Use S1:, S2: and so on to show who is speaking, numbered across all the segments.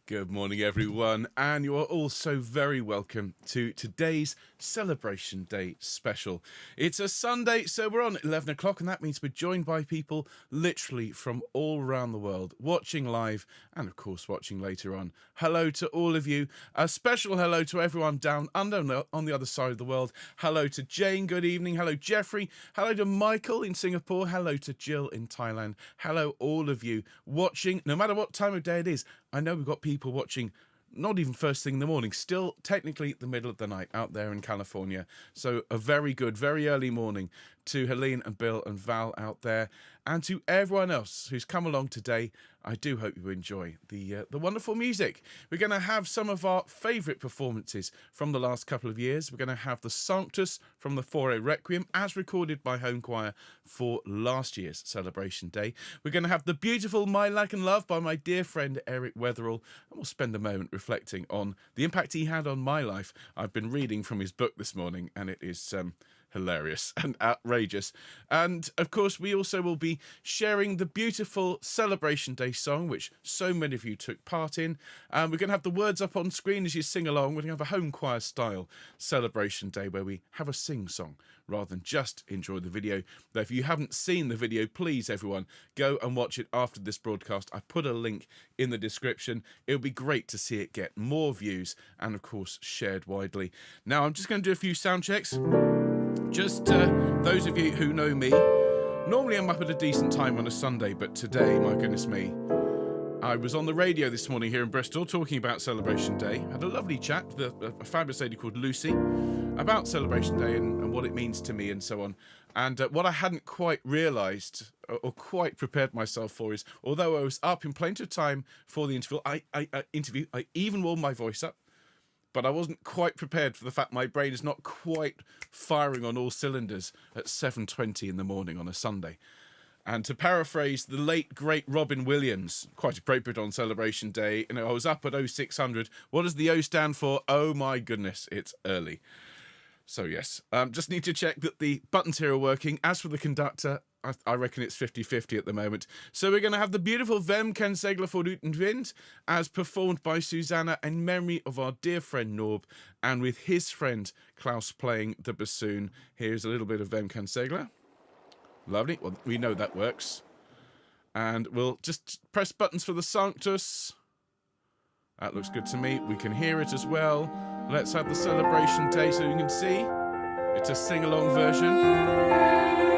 S1: Good morning, everyone, and you are all so very welcome to today's Celebration Day special. It's a Sunday, so we're on at 11 o'clock, and that means we're joined by people literally from all around the world, watching live and, of course, watching later on. Hello to all of you. A special hello to everyone down under on the other side of the world. Hello to Jane, good evening. Hello, Jeffrey. Hello to Michael in Singapore. Hello to Jill in Thailand. Hello, all of you watching, no matter what time of day it is. I know we've got people watching not even first thing in the morning, still technically the middle of the night out there in California. So a very good, very early morning to Helene and Bill and Val out there, and to everyone else who's come along today. I do hope you enjoy the wonderful music. We're going to have some of our favourite performances from the last couple of years. We're going to have the Sanctus from the Faure Requiem, as recorded by Homechoir for last year's Celebration Day. We're going to have the beautiful My Lagan Love by my dear friend Eric Wetherell, and we'll spend a moment reflecting on the impact he had on my life. I've been reading from his book this morning, and it is hilarious and outrageous. And of course, we also will be sharing the beautiful Celebration Day song, which so many of you took part in. We're going to have the words up on screen as you sing along. We're going to have a home choir style Celebration Day where we have a sing song rather than just enjoy the video. Though if you haven't seen the video, please everyone go and watch it after this broadcast. I put a link in the description. It would be great to see it get more views and of course shared widely. Now I'm just going to do a few sound checks. Just those of you who know me, normally I'm up at a decent time on a Sunday, but today, my goodness me, I was on the radio this morning here in Bristol talking about Celebration Day. Had a lovely chat with a fabulous lady called Lucy about Celebration Day and what it means to me and so on. And what I hadn't quite realised or quite prepared myself for is, although I was up in plenty of time for the interview, I even warmed my voice up. But I wasn't quite prepared for the fact my brain is not quite firing on all cylinders at 7:20 in the morning on a Sunday. And to paraphrase the late, great Robin Williams, quite appropriate on Celebration Day, I was up at 0600. What does the O stand for? Oh my goodness, it's early. So yes, just need to check that the buttons here are working. As for the conductor, I reckon it's 50-50 at the moment. So we're going to have the beautiful Vem Kan Segla for Uten Wind, as performed by Susanna in memory of our dear friend Norb, and with his friend Klaus playing the bassoon. Here's a little bit of Vem Kan Segla. Lovely. Well, we know that works. And we'll just press buttons for the Sanctus. That looks good to me. We can hear it as well. Let's have the Celebration Day so you can see. It's a sing-along version.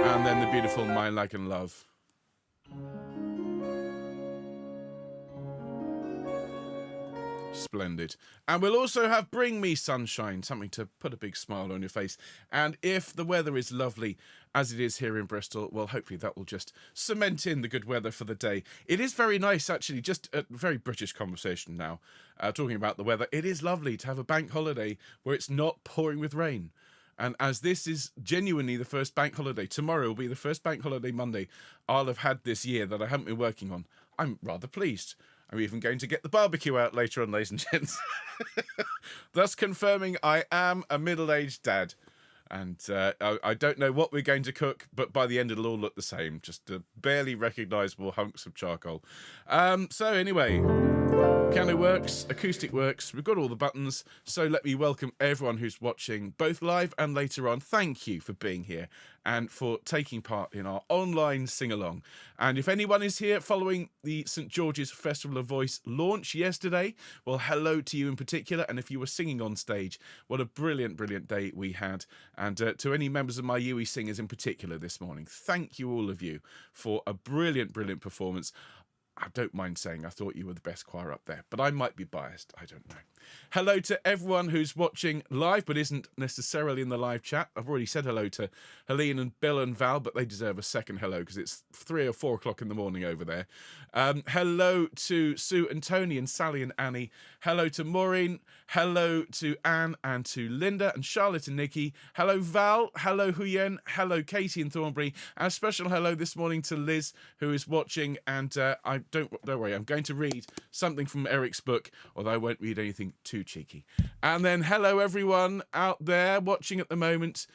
S1: And then the beautiful My Lagan Love. Splendid. And we'll also have Bring Me Sunshine, something to put a big smile on your face. And if the weather is lovely, as it is here in Bristol, well, hopefully that will just cement in the good weather for the day. It is very nice, actually, just a very British conversation now, talking about the weather. It is lovely to have a bank holiday where it's not pouring with rain. And as this is genuinely the first bank holiday, tomorrow will be the first bank holiday Monday I'll have had this year that I haven't been working on. I'm rather pleased. I'm even going to get the barbecue out later on, ladies and gents. Thus confirming I am a middle-aged dad. And I don't know what we're going to cook, but by the end it'll all look the same. Just barely recognisable hunks of charcoal. So anyway, piano works, acoustic works, we've got all the buttons. So let me welcome everyone who's watching, both live and later on. Thank you for being here and for taking part in our online sing-along. And if anyone is here following the St George's Festival of Voice launch yesterday, well, hello to you in particular. And if you were singing on stage, what a brilliant, brilliant day we had. And to any members of my UE singers in particular this morning, thank you all of you for a brilliant, brilliant performance. I don't mind saying I thought you were the best choir up there, but I might be biased. I don't know. Hello to everyone who's watching live but isn't necessarily in the live chat. I've already said hello to Helene and Bill and Val, but they deserve a second hello because it's 3 or 4 o'clock in the morning over there. Hello to Sue and Tony and Sally and Annie. Hello to Maureen. Hello to Anne and to Linda and Charlotte and Nikki. Hello Val. Hello Huyen. Hello Katie and Thornbury. And a special hello this morning to Liz who is watching. And don't worry, I'm going to read something from Eric's book, although I won't read anything too cheeky. And then hello everyone out there watching at the moment.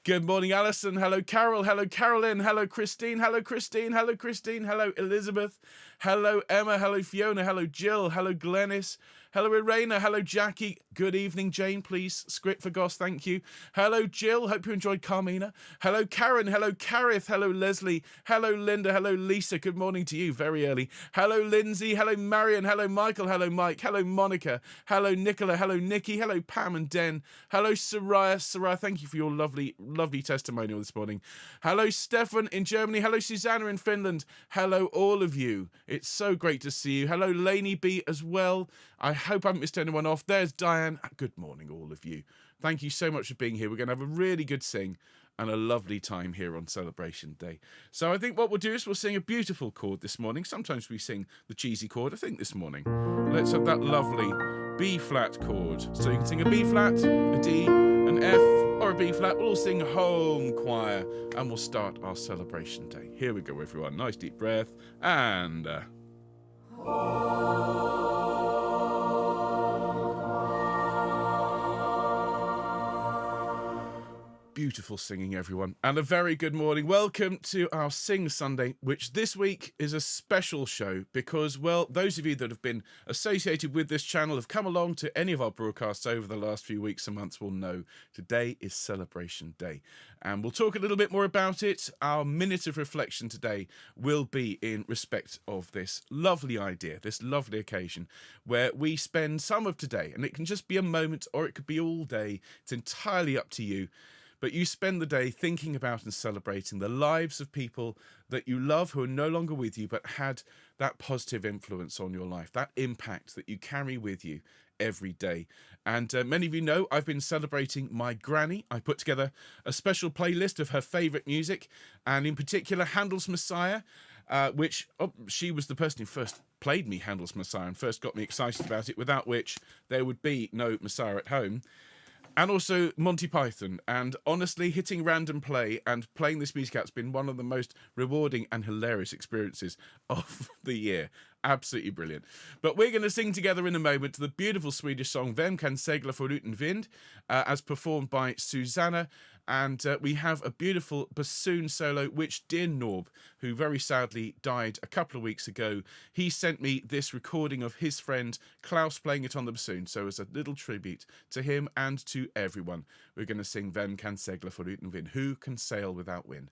S1: Good morning, Alison. Hello, Carol. Hello, Carolyn. Hello, Christine. Hello, Christine. Hello, Christine. Hello, Elizabeth. Hello, Emma. Hello, Fiona. Hello, Jill. Hello, Glennis. Hello, Irena. Hello, Jackie. Good evening, Jane, please. Script for Goss, thank you. Hello, Jill. Hope you enjoyed Carmina. Hello, Karen. Hello, Kareth. Hello, Leslie. Hello, Linda. Hello, Lisa. Good morning to you, very early. Hello, Lindsay. Hello, Marion. Hello, Michael. Hello, Mike. Hello, Monica. Hello, Nicola. Hello, Nikki. Hello, Pam and Den. Hello, Soraya. Soraya, thank you for your lovely testimonial this morning. Hello, Stefan in Germany. Hello, Susanna in Finland. Hello, all of you. It's so great to see you. Hello, Lainey B as well. I hope I haven't missed anyone off. There's Diane. Good morning, all of you. Thank you so much for being here. We're going to have a really good sing and a lovely time here on Celebration Day. So I think what we'll do is we'll sing a beautiful chord this morning. Sometimes we sing the cheesy chord, I think, this morning. Let's have that lovely B-flat chord. So you can sing a B-flat, a D, an F, or a B-flat. We'll all sing Home Choir, and we'll start our Celebration Day. Here we go, everyone. Nice deep breath, and... Beautiful singing, everyone, and a very good morning. Welcome to our Sing Sunday, which this week is a special show because, well, those of you that have been associated with this channel, have come along to any of our broadcasts over the last few weeks and months, will know today is Celebration Day. And we'll talk a little bit more about it. Our minute of reflection today will be in respect of this lovely idea, this lovely occasion, where we spend some of today, and it can just be a moment or it could be all day. It's entirely up to you. But you spend the day thinking about and celebrating the lives of people that you love who are no longer with you, but had that positive influence on your life, that impact that you carry with you every day. And many of you know I've been celebrating my granny. I put together a special playlist of her favourite music, and in particular Handel's Messiah, which she was the person who first played me Handel's Messiah and first got me excited about it, without which there would be no Messiah at home. And also Monty Python. And honestly, hitting random play and playing this music out has been one of the most rewarding and hilarious experiences of the year. Absolutely brilliant. But we're going to sing together in a moment the beautiful Swedish song Vem Kan Segla Förutom Vind, as performed by Susanna. And we have a beautiful bassoon solo, which dear Norb, who very sadly died a couple of weeks ago, he sent me this recording of his friend Klaus playing it on the bassoon. So as a little tribute to him and to everyone, we're going to sing Vem Kan Segla Förutom Vind, Who Can Sail Without Wind.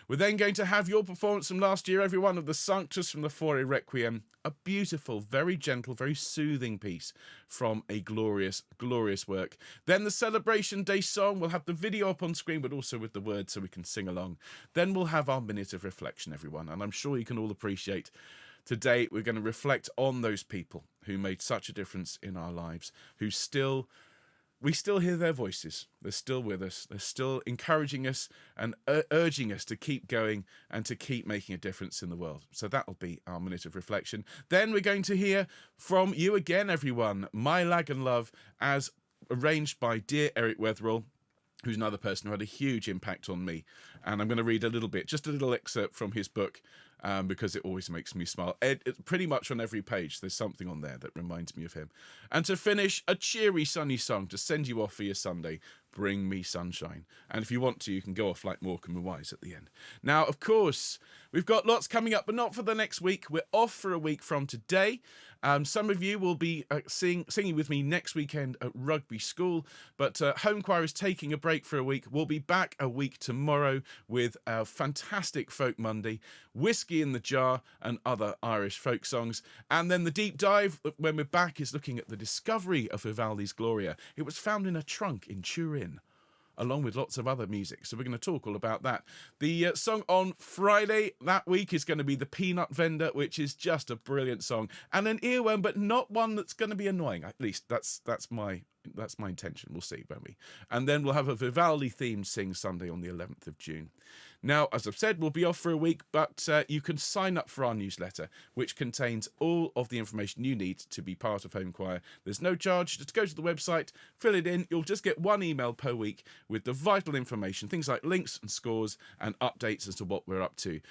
S1: We're then going to have your performance from last year, everyone, of the Sanctus from the Faure Requiem, a beautiful, very gentle, very soothing piece from a glorious, glorious work. Then the Celebration Day song, we'll have the video up on screen, but also with the words so we can sing along. Then we'll have our minute of reflection, everyone, and I'm sure you can all appreciate today we're going to reflect on those people who made such a difference in our lives, we still hear their voices. They're still with us. They're still encouraging us and urging us to keep going and to keep making a difference in the world. So that'll be our minute of reflection. Then we're going to hear from you again, everyone. My Lagan Love, as arranged by dear Eric Wetherell, who's another person who had a huge impact on me. And I'm going to read a little bit, just a little excerpt from his book, because it always makes me smile. Pretty much on every page, there's something on there that reminds me of him. And to finish, a cheery, sunny song to send you off for your Sunday, Bring Me Sunshine. And if you want to, you can go off like Morecambe and Wise at the end. Now, of course, we've got lots coming up, but not for the next week. We're off for a week from today. Some of you will be singing with me next weekend at rugby school, but Homechoir is taking a break for a week. We'll be back a week tomorrow with our fantastic Folk Monday, Whiskey in the Jar and other Irish folk songs. And then the deep dive, when we're back, is looking at the discovery of Vivaldi's Gloria. It was found in a trunk in Turin, along with lots of other music. So we're going to talk all about that. The song on Friday that week is going to be The Peanut Vendor, which is just a brilliant song. And an earworm, but not one that's going to be annoying. At least that's my intention. We'll see, won't we? And then we'll have a Vivaldi-themed Sing Sunday on the 11th of June. Now, as I've said, we'll be off for a week, but you can sign up for our newsletter, which contains all of the information you need to be part of Homechoir. There's no charge. Just go to the website, fill it in. You'll just get one email per week with the vital information, things like links and scores and updates as to what we're up to.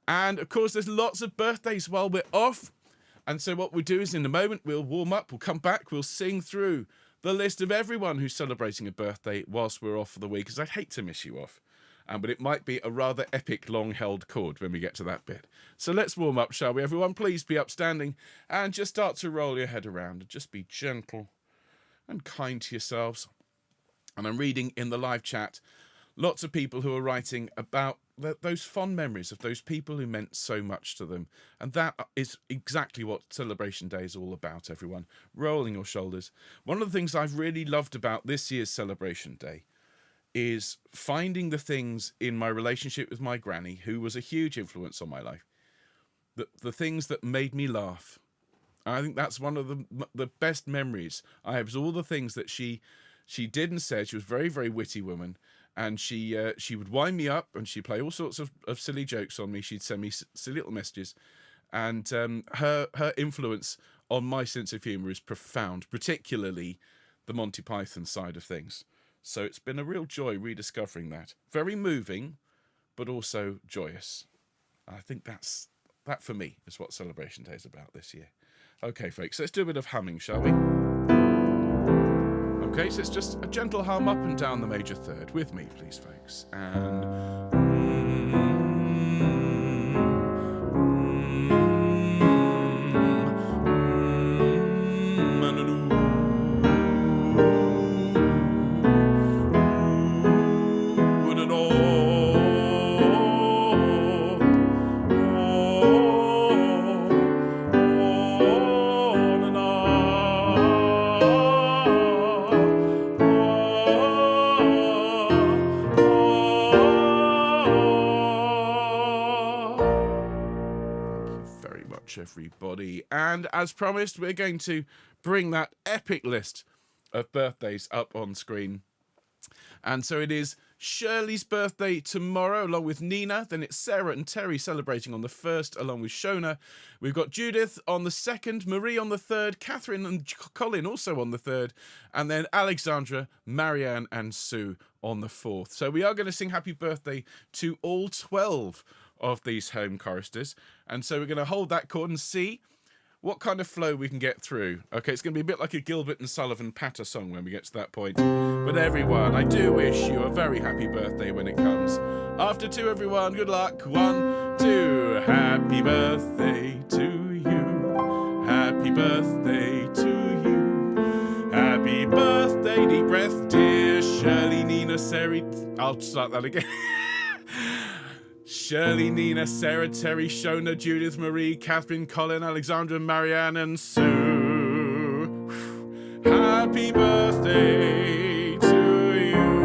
S1: And, of course, there's lots of birthdays while we're off. And so what we'll do is in a moment, we'll warm up, we'll come back, we'll sing through the list of everyone who's celebrating a birthday whilst we're off for the week, because I'd hate to miss you off. But it might be a rather epic long-held chord when we get to that bit. So let's warm up, shall we, everyone? Please be upstanding and just start to roll your head around and just be gentle and kind to yourselves. And I'm reading in the live chat lots of people who are writing about those fond memories of those people who meant so much to them. And that is exactly what Celebration Day is all about, everyone. Rolling your shoulders. One of the things I've really loved about this year's Celebration Day is finding the things in my relationship with my granny, who was a huge influence on my life, the things that made me laugh. I think that's one of the best memories I have, is all the things that she did and said. She was a very, very witty woman, and she would wind me up, and she'd play all sorts of silly jokes on me. She'd send me silly little messages, and her influence on my sense of humour is profound, particularly the Monty Python side of things. So it's been a real joy rediscovering that. Very moving, but also joyous. I think that for me is what Celebration Day is about this year. Okay, folks, let's do a bit of humming, shall we? Okay, so it's just a gentle hum up and down the major third. With me, please, folks. And... everybody, and as promised, we're going to bring that epic list of birthdays up on screen. And so it is Shirley's birthday tomorrow, along with Nina. Then it's Sarah and Terry celebrating on the 1st, along with Shona. We've got Judith on the 2nd, Marie on the 3rd, Catherine and Colin also on the 3rd, and then Alexandra, Marianne and Sue on the 4th. So we are going to sing happy birthday to all 12 of these home choristers, and so we're going to hold that chord and see what kind of flow we can get through. Okay, it's going to be a bit like a Gilbert and Sullivan patter song when we get to that point. But everyone, I do wish you a very happy birthday when it comes. After 2, everyone, good luck. 1, 2, happy birthday to you. Happy birthday to you. Happy birthday, deep breath, dear Shirley, Nina, Sarah. I'll start that again. Shirley, Nina, Sarah, Terry, Shona, Judith, Marie, Catherine, Colin, Alexandra, Marianne and Sue. Happy birthday to you.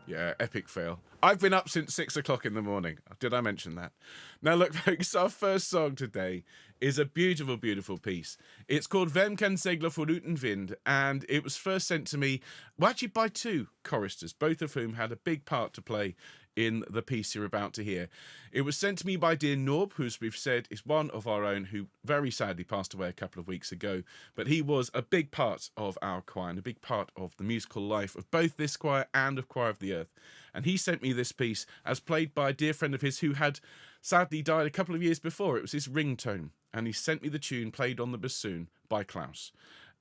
S1: Yeah, epic fail. I've been up since 6 o'clock in the morning. Did I mention that? Now look, folks, our first song today is a beautiful, beautiful piece. It's called Vem Kan Segla for Uten Vind, and it was first sent to me, well, actually by 2 choristers, both of whom had a big part to play in the piece you're about to hear. It was sent to me by dear Norb, who, as we've said, is one of our own, who very sadly passed away a couple of weeks ago, but he was a big part of our choir and a big part of the musical life of both this choir and of Choir of the Earth. And he sent me this piece as played by a dear friend of his who had sadly died a couple of years before. It was his ringtone, and he sent me the tune played on the bassoon by Klaus.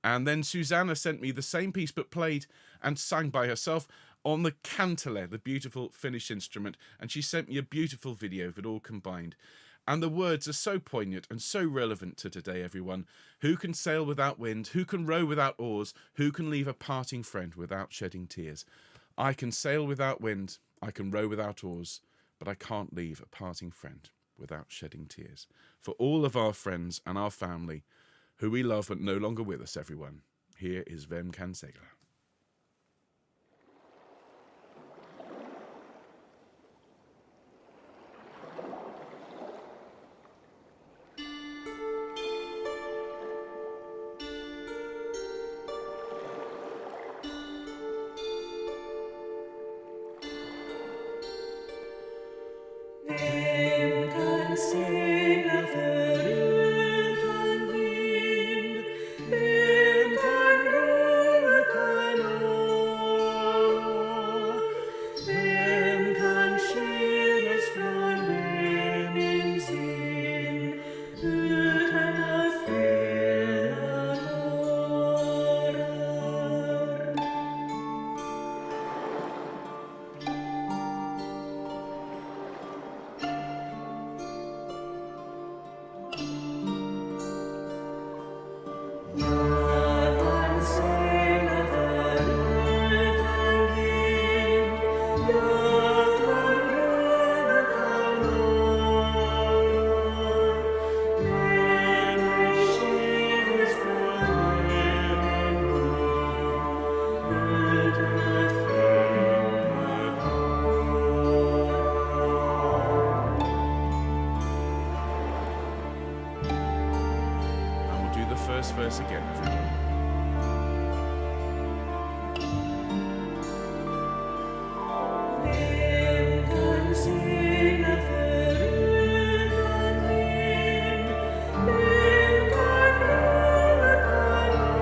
S1: And then Susanna sent me the same piece but played and sang by herself on the kantele, the beautiful Finnish instrument, and she sent me a beautiful video of it all combined. And the words are so poignant and so relevant to today, everyone. Who can sail without wind? Who can row without oars? Who can leave a parting friend without shedding tears? I can sail without wind, I can row without oars, but I can't leave a parting friend without shedding tears. For all of our friends and our family, who we love but no longer with us, everyone, here is Vem Kan Segla.
S2: Vem kan segla för utan vind, vem kan ro utan
S1: verse again, everyone.
S2: Vem kan segla förutan vind, vem kan rulla kanon,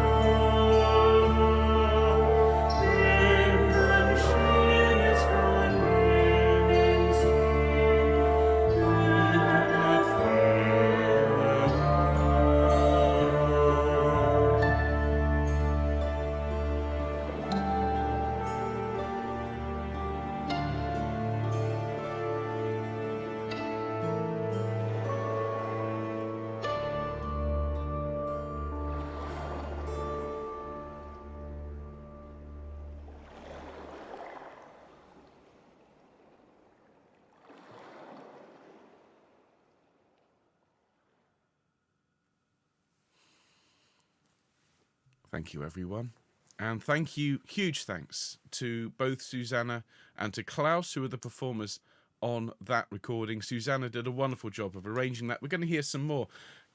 S2: vem kan skiljas från världens synd utan att fela tårar.
S1: Thank you, everyone. And thank you, huge thanks to both Susanna and to Klaus, who are the performers on that recording. Susanna did a wonderful job of arranging that. We're going to hear some more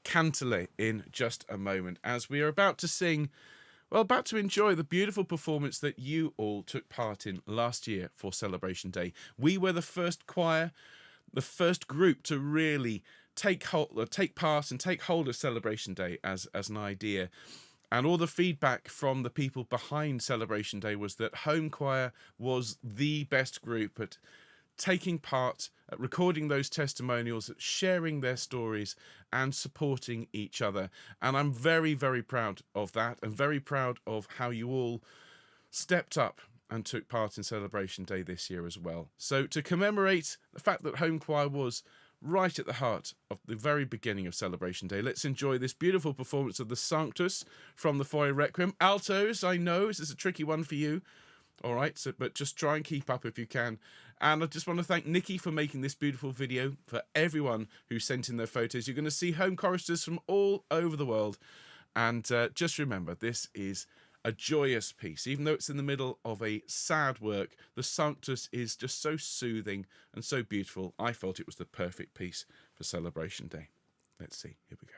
S1: Cantillet in just a moment as we are about to sing, well, about to enjoy the beautiful performance that you all took part in last year for Celebration Day. We were the first choir, the first group to really take part and take hold of Celebration Day as an idea. And all the feedback from the people behind Celebration Day was that Homechoir was the best group at taking part, at recording those testimonials, at sharing their stories and supporting each other. And I'm very, very proud of that and very proud of how you all stepped up and took part in Celebration Day this year as well. So to commemorate the fact that Homechoir was right at the heart of the very beginning of Celebration Day, let's enjoy this beautiful performance of the Sanctus from the Faure Requiem. Altos, I know, this is a tricky one for you. All right, so, but just try and keep up if you can. And I just want to thank Nikki for making this beautiful video, for everyone who sent in their photos. You're going to see home choristers from all over the world. And just remember, this is a joyous piece. Even though it's in the middle of a sad work, the Sanctus is just so soothing and so beautiful. I felt it was the perfect piece for Celebration Day. Let's see. Here we go.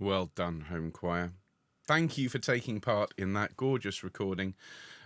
S1: Well done, Home Choir. Thank you for taking part in that gorgeous recording.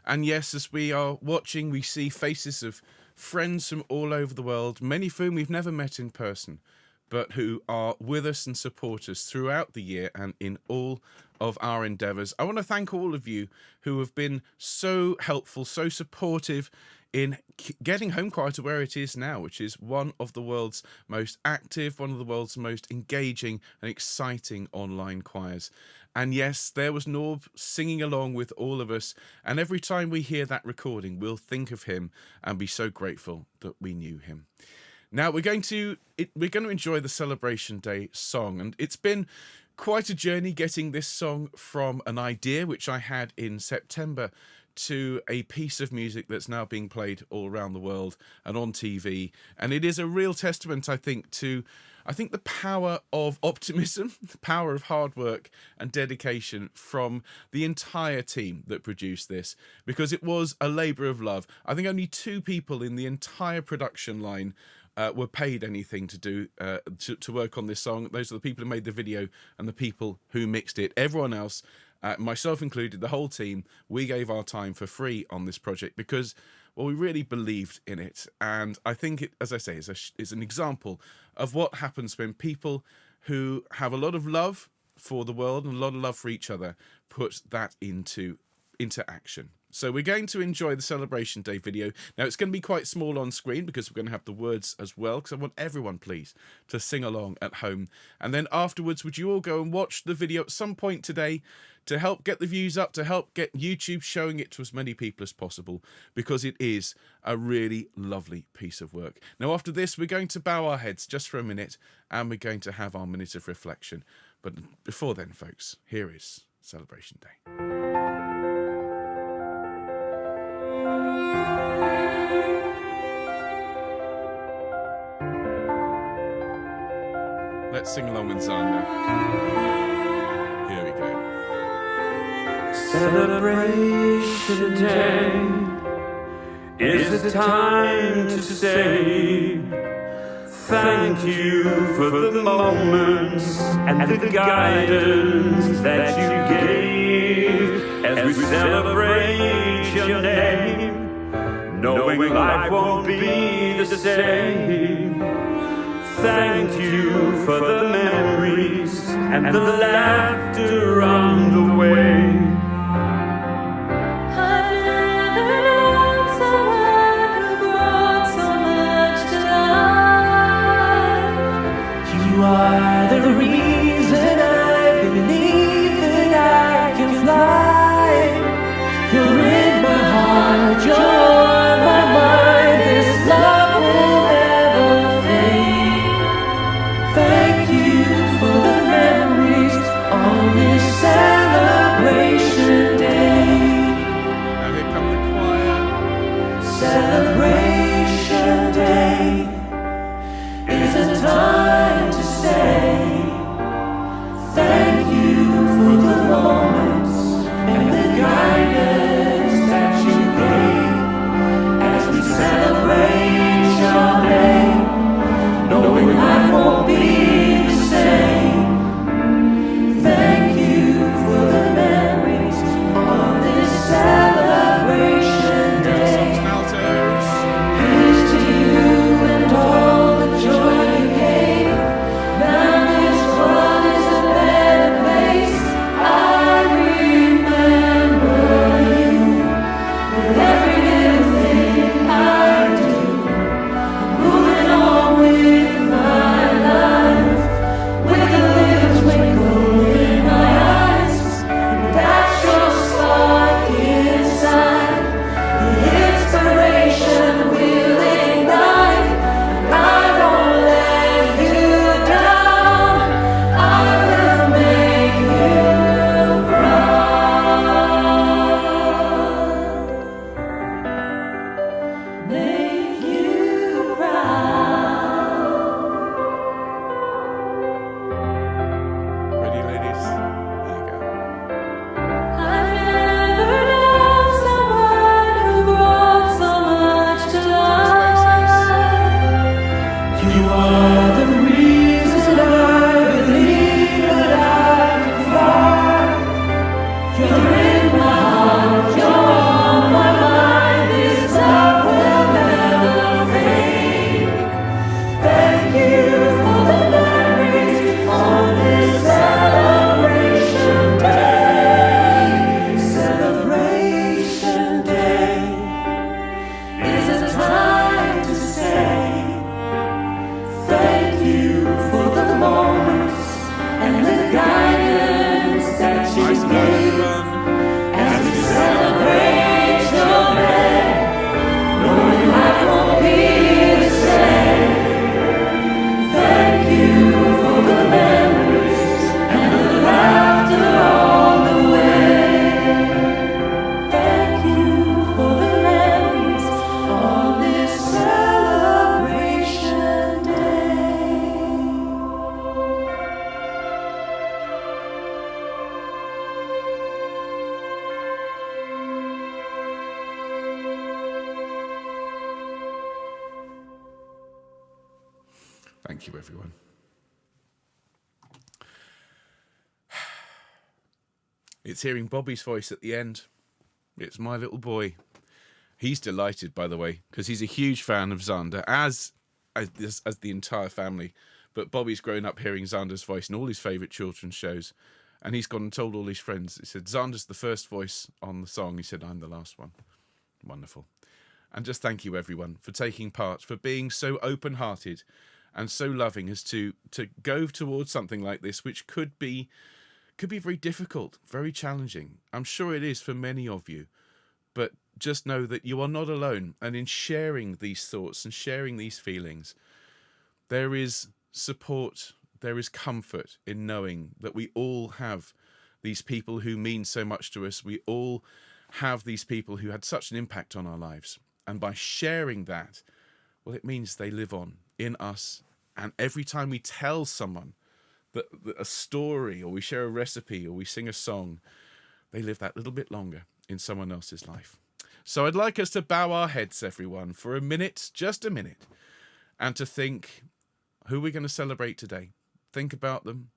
S1: And yes, as we are watching, we see faces of friends from all over the world, many of whom we've never met in person, but who are with us and support us throughout the year and in all of our endeavours. I want to thank all of you who have been so helpful, so supportive in getting Homechoir to where it is now, which is one of the world's most active, one of the world's most engaging and exciting online choirs. And yes, there was Norb singing along with all of us, and every time we hear that recording, we'll think of him and be so grateful that we knew him. Now we're going to enjoy the Celebration Day song, and it's been quite a journey getting this song from an idea which I had in September to a piece of music that's now being played all around the world and on TV. And it is a real testament, I think, to the power of optimism, the power of hard work and dedication from the entire team that produced this, because it was a labour of love. I think only 2 people in the entire production line were paid anything to do to work on this song. Those are the people who made the video and the people who mixed it. Everyone else, myself included, the whole team, we gave our time for free on this project because, well, we really believed in it. And I think it, as I say, is an example of what happens when people who have a lot of love for the world and a lot of love for each other put that into action. So we're going to enjoy the Celebration Day video. Now, it's going to be quite small on screen because we're going to have the words as well, because I want everyone, please, to sing along at home. And then afterwards, would you all go and watch the video at some point today to help get the views up, to help get YouTube showing it to as many people as possible, because it is a really lovely piece of work. Now, after this, we're going to bow our heads just for a minute, and we're going to have our minute of reflection. But before then, folks, here is Celebration Day. Let's sing along with Zan now. Here we go.
S2: Celebration Day is the time to say thank you for the moments and the guidance that you gave as we celebrate your name, knowing life won't be the same. Thank you for the memories and the laughter on the way.
S3: I've never known someone who brought so much to life. You are the reason I believe that I can fly. You're in my heart, you're on my mind. This love will never fade. Thank you for the memories on this celebration.
S1: Thank you, everyone. It's hearing Bobby's voice at the end. It's my little boy. He's delighted, by the way, because he's a huge fan of Xander, as the entire family. But Bobby's grown up hearing Xander's voice in all his favourite children's shows. And he's gone and told all his friends. He said, Xander's the first voice on the song. He said, I'm the last one. Wonderful. And just thank you, everyone, for taking part, for being so open-hearted and so loving as to go towards something like this, which could be very difficult, very challenging. I'm sure it is for many of you. But just know that you are not alone. And in sharing these thoughts and sharing these feelings, there is support, there is comfort in knowing that we all have these people who mean so much to us. We all have these people who had such an impact on our lives. And by sharing that, well, it means they live on in us. And every time we tell someone that a story, or we share a recipe, or we sing a song, they live that little bit longer in someone else's life. So I'd like us to bow our heads, everyone, for a minute, just a minute, and to think, who we're going to celebrate today. Think about them.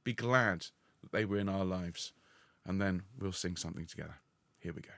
S1: Be glad that they were in our lives. And then we'll sing something together. Here we go.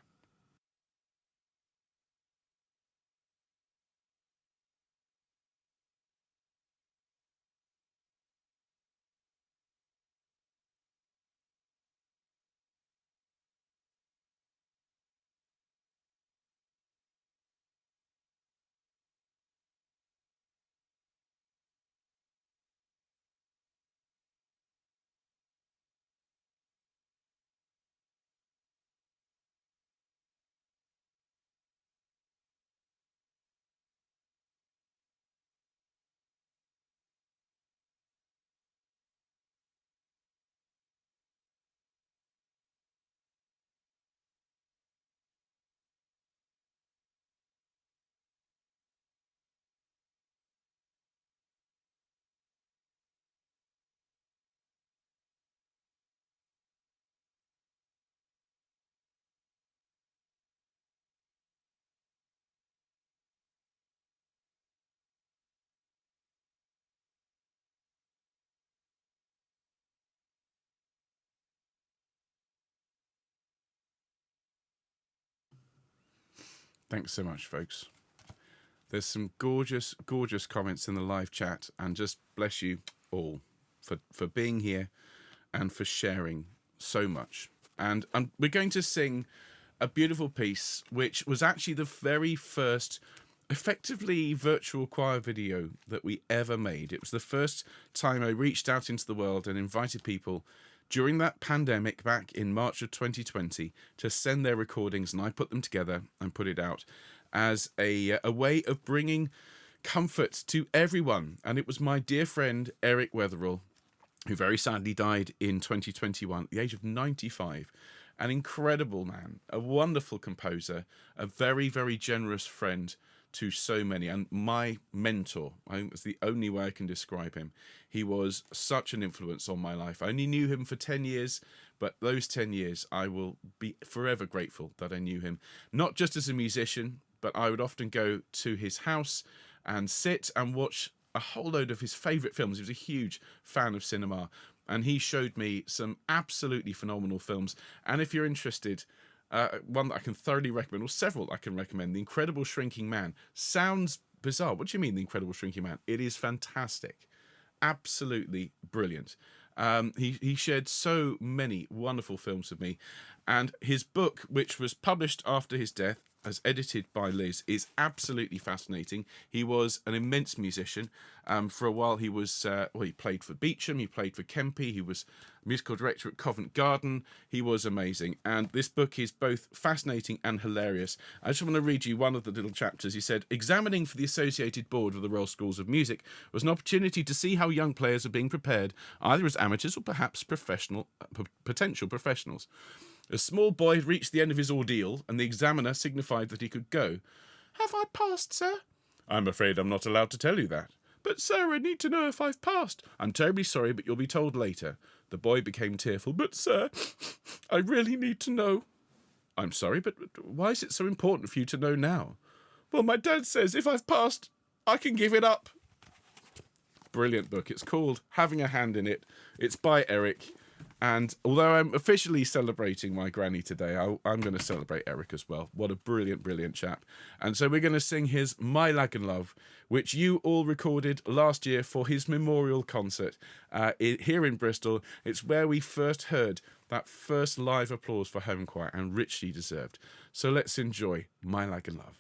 S1: Thanks so much, folks. There's some gorgeous, gorgeous comments in the live chat, and just bless you all for being here and for sharing so much. And we're going to sing a beautiful piece, which was actually the very first effectively virtual choir video that we ever made. It was the first time I reached out into the world and invited people during that pandemic back in March of 2020 to send their recordings, and I put them together and put it out as a way of bringing comfort to everyone. And it was my dear friend Eric Wetherell, who very sadly died in 2021 at the age of 95. An incredible man, a wonderful composer, a very, very generous friend to so many, and my mentor. I think that's the only way I can describe him. He was such an influence on my life. I only knew him for 10 years, but those 10 years I will be forever grateful that I knew him. Not just as a musician, but I would often go to his house and sit and watch a whole load of his favourite films. He was a huge fan of cinema, and he showed me some absolutely phenomenal films. And if you're interested, one that I can thoroughly recommend, or several I can recommend, The Incredible Shrinking Man. Sounds bizarre. What do you mean, The Incredible Shrinking Man? It is fantastic. Absolutely brilliant. He shared so many wonderful films with me. And his book, which was published after his death, as edited by Liz, is absolutely fascinating. He was an immense musician. For a while, he was he played for Beecham, he played for Kempe, he was musical director at Covent Garden. He was amazing. And this book is both fascinating and hilarious. I just want to read you one of the little chapters. He said, examining for the Associated Board of the Royal Schools of Music was an opportunity to see how young players are being prepared, either as amateurs or perhaps potential professionals. A small boy had reached the end of his ordeal, and the examiner signified that he could go. Have I passed, sir? I'm afraid I'm not allowed to tell you that. But, sir, I need to know if I've passed. I'm terribly sorry, but you'll be told later. The boy became tearful. But, sir, I really need to know. I'm sorry, but why is it so important for you to know now? Well, my dad says if I've passed, I can give it up. brilliant book. It's called Having a Hand in It. It's by Eric. And although I'm officially celebrating my granny today, I'm going to celebrate Eric as well. What a brilliant, brilliant chap. And so we're going to sing his My Lagan Love, which you all recorded last year for his memorial concert here in Bristol. It's where we first heard that first live applause for Homechoir, and richly deserved. So let's enjoy My Lagan Love.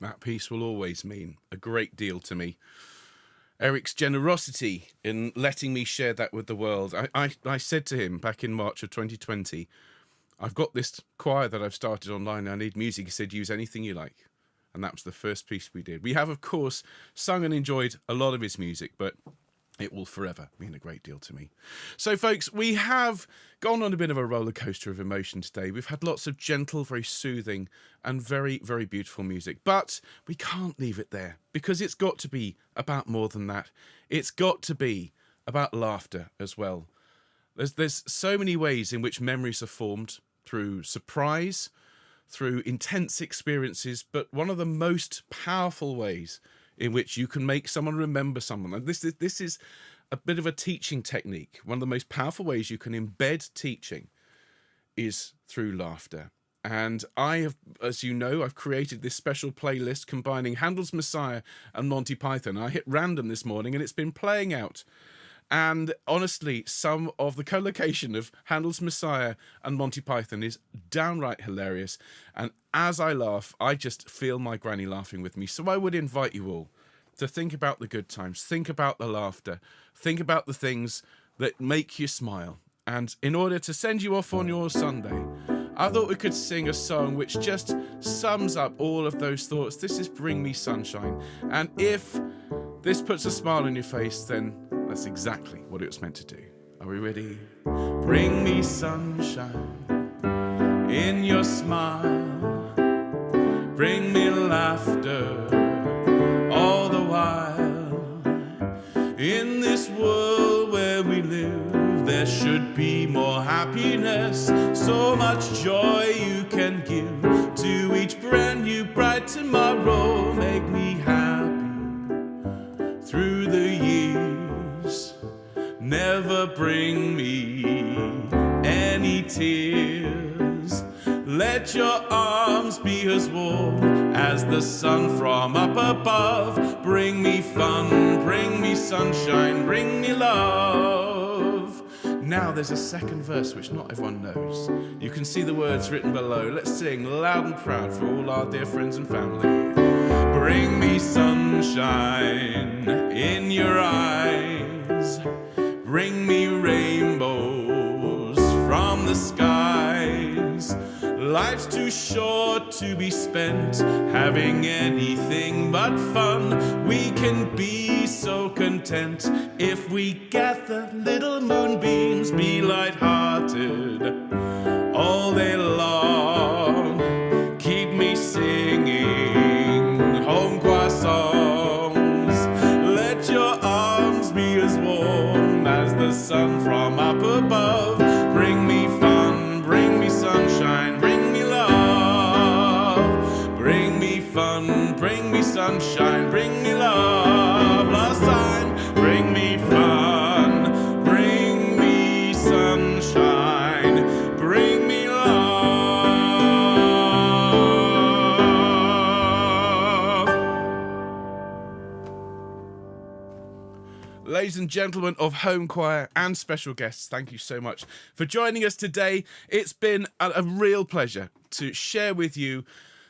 S1: That piece will always mean a great deal to me. Eric's generosity in letting me share that with the world. I said to him back in March of 2020, I've got this choir that I've started online. I need music. He said, use anything you like. And that was the first piece we did. We have, of course, sung and enjoyed a lot of his music, but it will forever mean a great deal to me. So, folks, we have gone on a bit of a roller coaster of emotion today. We've had lots of gentle, very soothing and very, very beautiful music. But we can't leave it there, because it's got to be about more than that. It's got to be about laughter as well. There's so many ways in which memories are formed, through surprise, through intense experiences, but one of the most powerful ways in which you can make someone remember someone. And this is a bit of a teaching technique. One of the most powerful ways you can embed teaching is through laughter. And I have, as you know, I've created this special playlist combining Handel's Messiah and Monty Python. I hit random this morning and it's been playing out. And honestly, some of the collocation of Handel's Messiah and Monty Python is downright hilarious. And as I laugh, I just feel my granny laughing with me. So I would invite you all to think about the good times, think about the laughter, think about the things that make you smile. And in order to send you off on your Sunday, I thought we could sing a song which just sums up all of those thoughts. This is Bring Me Sunshine. And if this puts a smile on your face, then that's exactly what it was meant to do. Are we ready? Bring me sunshine in your smile. Bring me laughter all the while. In this world where we live, there should be more happiness. So much joy you can give to each brand new bright tomorrow. Make me happy through the years. Never bring me any tears. Let your arms be as warm as the sun from up above. Bring me fun, bring me sunshine, bring me love. Now there's a second verse which not everyone knows. You can see the words written below. Let's sing loud and proud for all our dear friends and family. Bring me sunshine in your eyes. Bring me rainbows from the skies. Life's too short to be spent having anything but fun. We can be so content if we gather little moonbeams, be light-hearted all day long. Keep me singing home choir songs. Let your arms be as warm as the sun from up above. Bring me fun, bring me sunshine, bring me love. Bring me fun, bring me sunshine, bring me love. Last time, bring me fun, bring me sunshine, bring me love. Ladies and gentlemen of Home Choir and special guests, thank you so much for joining us today. It's been a real pleasure to share with you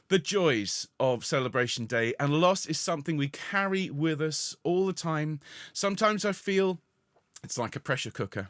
S1: the joys of Celebration Day, and loss is something we carry with us all the time. Sometimes I feel it's like a pressure cooker,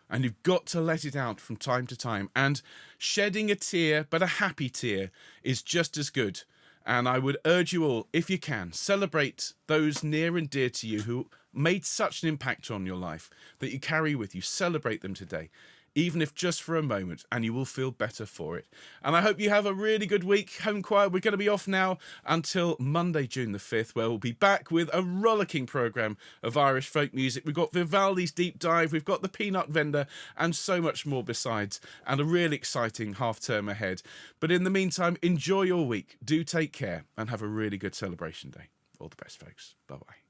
S1: and you've got to let it out from time to time. And shedding a tear, but a happy tear, is just as good. And I would urge you all, if you can, celebrate those near and dear to you who made such an impact on your life that you carry with you. Celebrate them today, even if just for a moment, and you will feel better for it. And I hope you have a really good week, Home Choir. We're going to be off now until Monday, June the 5th, where we'll be back with a rollicking programme of Irish folk music. We've got Vivaldi's Deep Dive, we've got the Peanut Vendor, and so much more besides, and a really exciting half-term ahead. But in the meantime, enjoy your week, do take care, and have a really good Celebration Day. All the best, folks. Bye-bye.